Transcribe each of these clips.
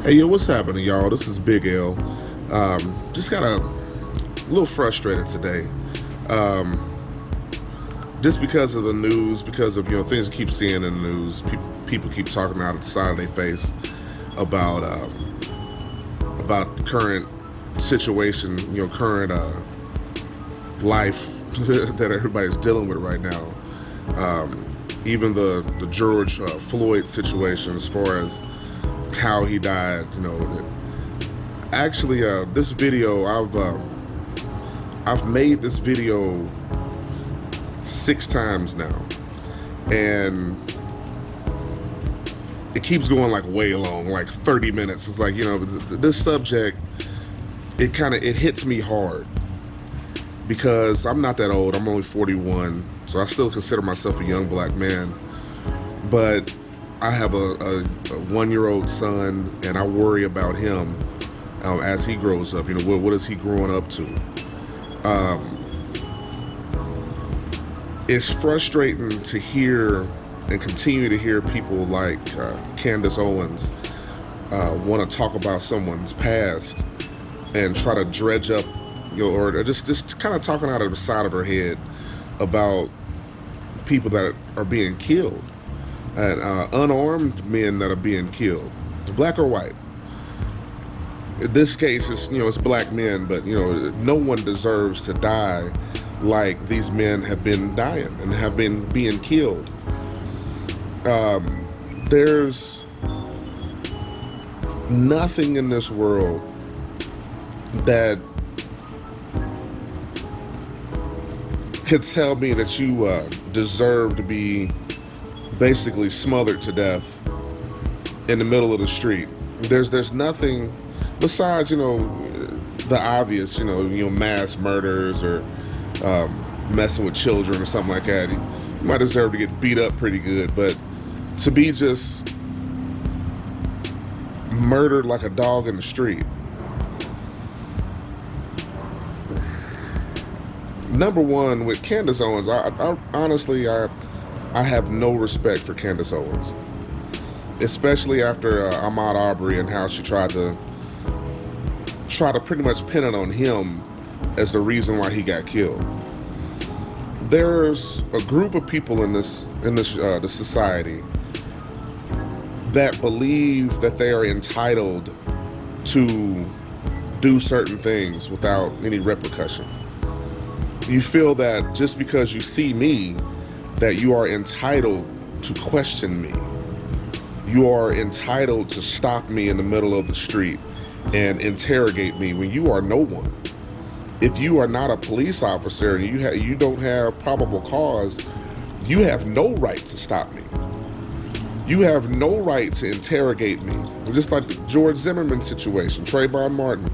Hey, yo, what's happening, y'all? This is Big L. Just got a little frustrated today. Just because of the news, because of, things I keep seeing in the news. People keep talking out of the side of their face about the current situation, current life that everybody's dealing with right now. Even the George Floyd situation, as far as how he died. Actually, this video, I've made this video 6 times now, and it keeps going like way long, like 30 minutes. It's like, this subject, it hits me hard because I'm not that old. I'm only 41, so I still consider myself a young black man, but I have a 1-year-old son, and I worry about him as he grows up. What is he growing up to? It's frustrating to hear and continue to hear people like Candace Owens want to talk about someone's past and try to dredge up, or just kind of talking out of the side of her head about people that are being killed. And unarmed men that are being killed, black or white. In this case, it's black men, but no one deserves to die like these men have been dying and have been being killed. There's nothing in this world that could tell me that you deserve to be basically smothered to death in the middle of the street. There's nothing besides, the obvious, mass murders or messing with children or something like that. You might deserve to get beat up pretty good, but to be just murdered like a dog in the street. Number one, with Candace Owens, I honestly, I have no respect for Candace Owens, especially after Ahmaud Arbery and how she tried to pretty much pin it on him as the reason why he got killed. There's a group of people in this the society that believe that they are entitled to do certain things without any repercussion. You feel that just because you see me, that you are entitled to question me. You are entitled to stop me in the middle of the street and interrogate me when you are no one. If you are not a police officer and you don't have probable cause, you have no right to stop me. You have no right to interrogate me. Just like the George Zimmerman situation, Trayvon Martin.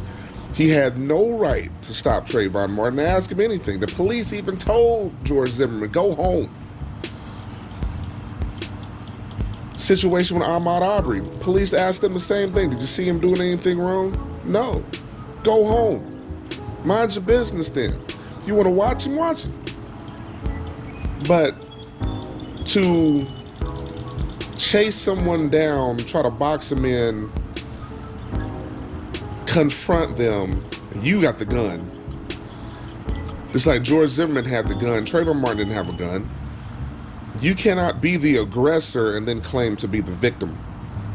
He had no right to stop Trayvon Martin and ask him anything. The police even told George Zimmerman, go home. Situation with Ahmaud Arbery, police asked him the same thing. Did you see him doing anything wrong? No. Go home. Mind your business then. You want to watch him, watch him. But to chase someone down, try to box them in, confront them, you got the gun. It's like George Zimmerman had the gun. Trayvon Martin didn't have a gun. You cannot be the aggressor and then claim to be the victim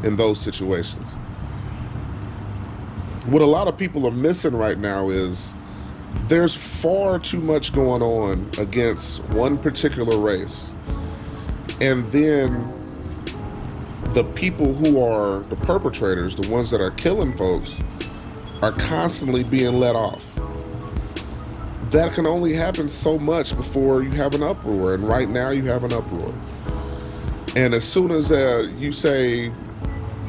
in those situations. What a lot of people are missing right now is there's far too much going on against one particular race. And then the people who are the perpetrators, the ones that are killing folks, are constantly being let off. That can only happen so much before you have an uproar, and right now you have an uproar. And as soon as you say,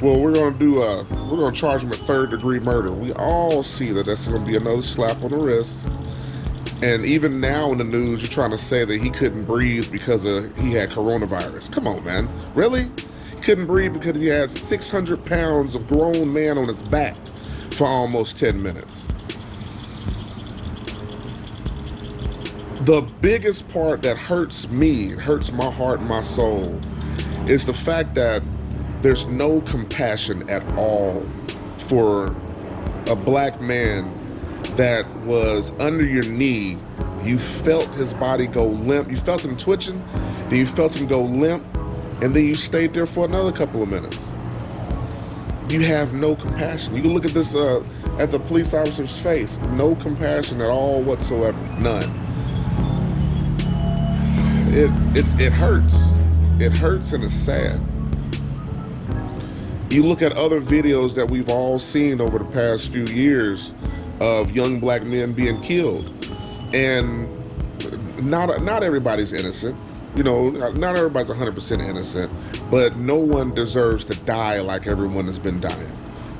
well, we're going to charge him with 3rd-degree murder, we all see that that's going to be another slap on the wrist. And even now in the news, you're trying to say that he couldn't breathe because he had coronavirus. Come on, man. Really? Couldn't breathe because he had 600 pounds of grown man on his back for almost 10 minutes. The biggest part that hurts me, it hurts my heart and my soul, is the fact that there's no compassion at all for a black man that was under your knee. You felt his body go limp. You felt him twitching, then you felt him go limp, and then you stayed there for another couple of minutes. You have no compassion. You can look at this, at the police officer's face. No compassion at all whatsoever. None. It hurts. It hurts and it's sad. You look at other videos that we've all seen over the past few years of young black men being killed, and not everybody's innocent. You know, not everybody's 100% innocent, but no one deserves to die like everyone has been dying.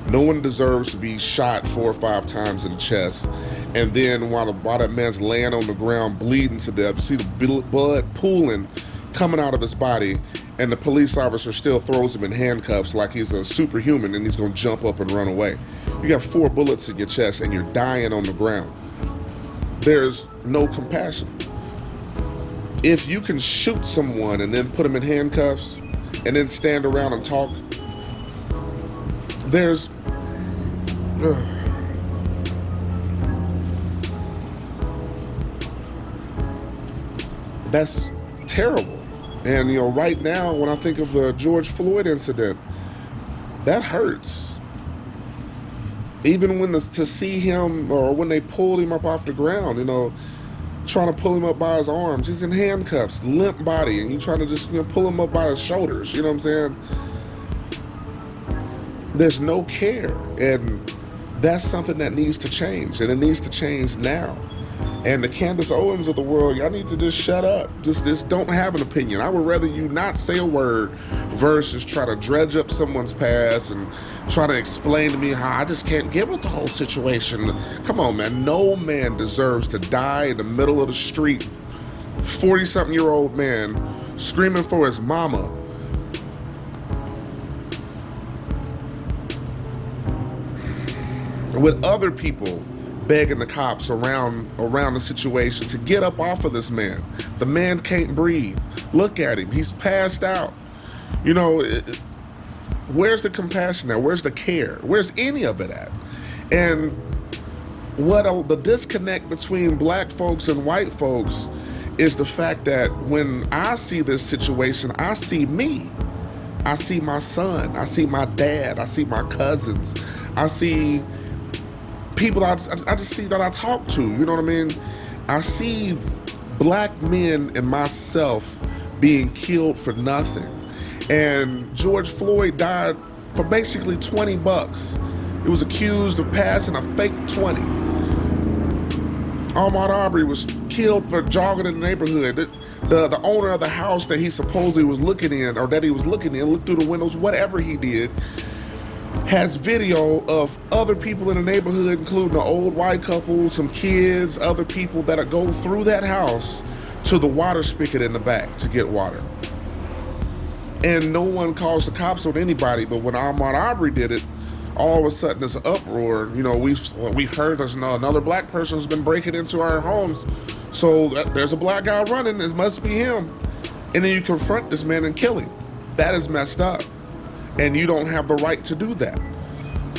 No one deserves to be shot 4 or 5 times in the chest, and then while that man's laying on the ground bleeding to death, you see the blood pooling coming out of his body, and the police officer still throws him in handcuffs like he's a superhuman and he's gonna jump up and run away. You got 4 bullets in your chest and you're dying on the ground. There's no compassion. If you can shoot someone and then put them in handcuffs and then stand around and talk, that's terrible. And, you know, right now, when I think of the George Floyd incident, that hurts. Even when to see him, or when they pulled him up off the ground, you know, trying to pull him up by his arms. He's in handcuffs, limp body, and you trying to just, you know, pull him up by his shoulders. You know what I'm saying? There's no care, and that's something that needs to change, and it needs to change now. And the Candace Owens of the world, y'all need to just shut up. Just don't have an opinion. I would rather you not say a word versus try to dredge up someone's past and try to explain to me how I just can't get with the whole situation. Come on, man. No man deserves to die in the middle of the street. 40-something-year-old man screaming for his mama. With other people begging the cops around the situation to get up off of this man. The man can't breathe. Look at him. He's passed out. You know, where's the compassion at? Where's the care? Where's any of it at? And the disconnect between black folks and white folks is the fact that when I see this situation, I see me. I see my son. I see my dad. I see my cousins. I see people I just see that I talk to, you know what I mean? I see black men and myself being killed for nothing. And George Floyd died for basically $20. He was accused of passing a fake 20. Ahmaud Arbery was killed for jogging in the neighborhood. The owner of the house that he supposedly was looking in, or that he was looking in, looked through the windows, whatever he did, has video of other people in the neighborhood, including an old white couple, some kids, other people that go through that house to the water spigot in the back to get water. And no one calls the cops on anybody, but when Ahmaud Arbery did it, all of a sudden there's an uproar. You know, we've heard there's another black person who's been breaking into our homes, so there's a black guy running, it must be him. And then you confront this man and kill him. That is messed up. And you don't have the right to do that.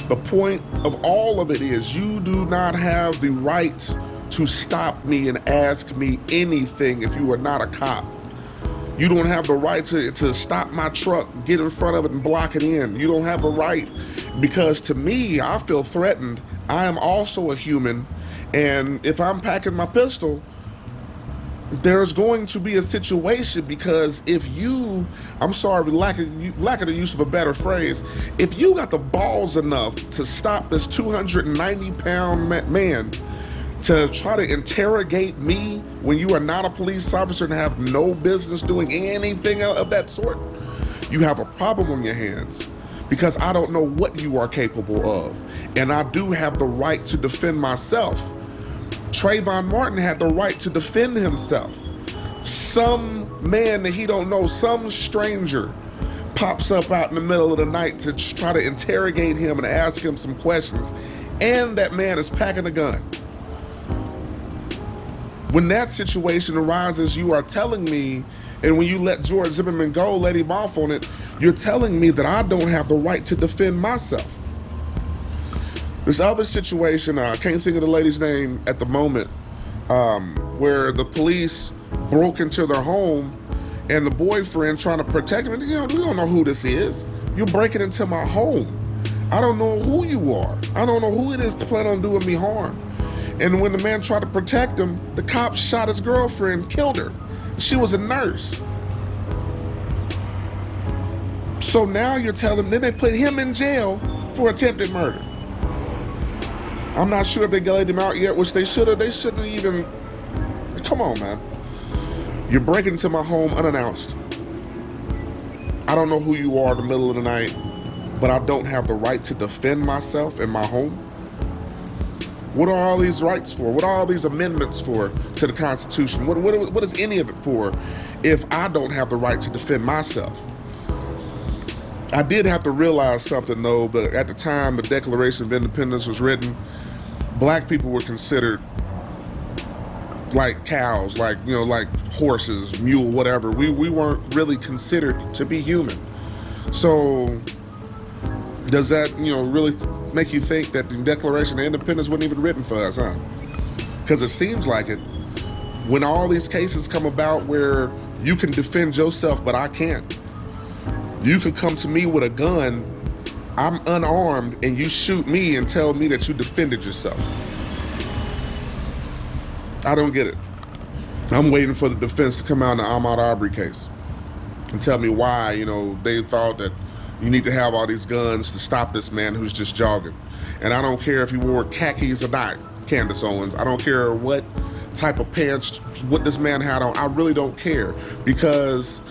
The point of all of it is you do not have the right to stop me and ask me anything if you are not a cop. You don't have the right to stop my truck, get in front of it and block it in. You don't have the right, because to me, I feel threatened. I am also a human, and if I'm packing my pistol, there's going to be a situation, because if you, I'm sorry, lack of the use of a better phrase, if you got the balls enough to stop this 290-pound man to try to interrogate me when you are not a police officer and have no business doing anything of that sort, you have a problem on your hands, because I don't know what you are capable of, and I do have the right to defend myself. Trayvon Martin had the right to defend himself. Some man that he don't know, some stranger, pops up out in the middle of the night to try to interrogate him and ask him some questions, and that man is packing a gun. When that situation arises, you are telling me, and when you let George Zimmerman go, let him off on it, you're telling me that I don't have the right to defend myself. This other situation, I can't think of the lady's name at the moment, where the police broke into their home and the boyfriend trying to protect him. You know, we don't know who this is. You're breaking into my home. I don't know who you are. I don't know who it is to plan on doing me harm. And when the man tried to protect him, the cops shot his girlfriend, killed her. She was a nurse. So now you're telling them, then they put him in jail for attempted murder. I'm not sure if they laid him out yet, which they should have. They shouldn't even. Come on, man. You're breaking into my home unannounced. I don't know who you are in the middle of the night, but I don't have the right to defend myself in my home. What are all these rights for? What are all these amendments for to the Constitution? What is any of it for if I don't have the right to defend myself? I did have to realize something though, but at the time the Declaration of Independence was written, black people were considered like cows, like, you know, like horses, mule, whatever. We weren't really considered to be human. So does that, you know, really make you think that the Declaration of Independence wasn't even written for us, huh? Because it seems like it. When all these cases come about where you can defend yourself, but I can't. You could come to me with a gun, I'm unarmed, and you shoot me and tell me that you defended yourself. I don't get it. I'm waiting for the defense to come out in the Ahmaud Arbery case and tell me why, you know, they thought that you need to have all these guns to stop this man who's just jogging. And I don't care if he wore khakis or not, Candace Owens. I don't care what type of pants, what this man had on. I really don't care, because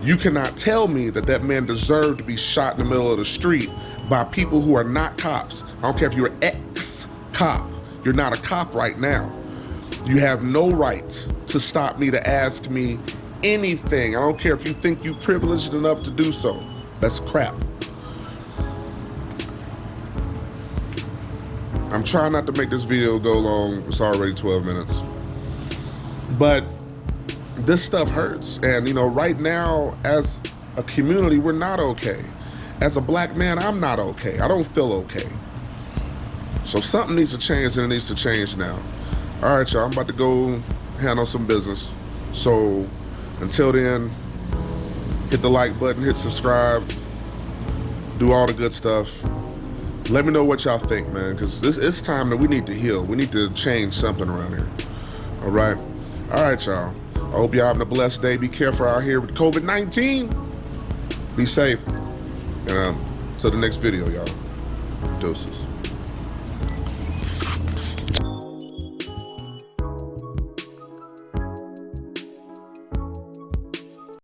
you cannot tell me that that man deserved to be shot in the middle of the street by people who are not cops. I don't care if you're an ex-cop. You're not a cop right now. You have no right to stop me, to ask me anything. I don't care if you think you're privileged enough to do so. That's crap. I'm trying not to make this video go long. It's already 12 minutes. But this stuff hurts. And, you know, right now, as a community, we're not okay. As a black man, I'm not okay. I don't feel okay. So something needs to change, and it needs to change now. All right, y'all, I'm about to go handle some business. So until then, hit the like button, hit subscribe, do all the good stuff. Let me know what y'all think, man, because it's time that we need to heal. We need to change something around here. All right, y'all. I hope y'all having a blessed day. Be careful out here with COVID-19. Be safe. And till the next video, y'all. Doses.